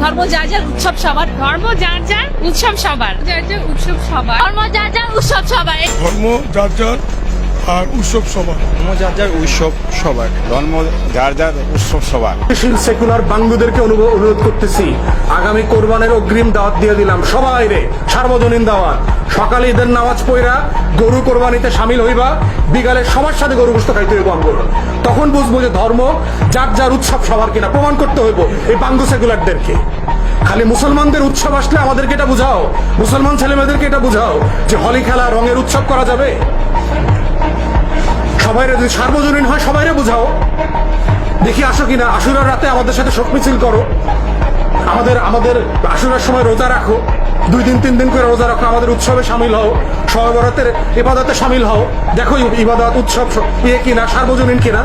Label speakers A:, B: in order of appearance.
A: ধর্ম যার যার উৎসব সবার, ধর্ম যার যার উৎসব সবার, যার যার উৎসব সবার, ধর্ম যার যার উৎসব সবার,
B: ধর্ম যার যার আর উৎসব সবার।
C: ধর্ম যার যার উৎসব সবার, ধর্ম যার যার উৎসব সবার।
D: সেকুলার বাঙ্গুদেরকে অনুরোধ করতেছি, আগামী কোরবানের অগ্রিম দাওয়াত দিয়ে দিলাম সবাই রে, সার্বজনীন দাওয়াত। সকালে ঈদের নামাজ পড়া গরু কোরবানিতে সামিল হইবা, বিকালে সবার সাথে গরু গোশত খাইতে হইব আমগো। তখন বুঝবো যে ধর্ম যার যার উৎসব সবার কিনা। প্রমাণ করতে হইব এই বাঙ্গু সেকুলারদেরকে। খালি মুসলমানদের উৎসব আসলে আমাদেরকে এটা বুঝাও, মুসলমান ছেলেমেয়েদেরকে এটা বুঝাও যে হোলি খেলা রঙের উৎসব করা যাবে। সবাই যদি সার্বজনীন হয় সবাইরে বুঝাও। দেখি আসো কিনা, আশুরার রাতে আমাদের সাথে শোক মিছিল করো, আমাদের আশুরার সময় রোজা রাখো, 2 দিন 3 দিন করে রোজা রাখো, আমাদের উৎসবে সামিল হও, শবে বরাতের ইবাদতে সামিল হও। দেখো ইবাদত উৎসব কিনা, সার্বজনীন কিনা।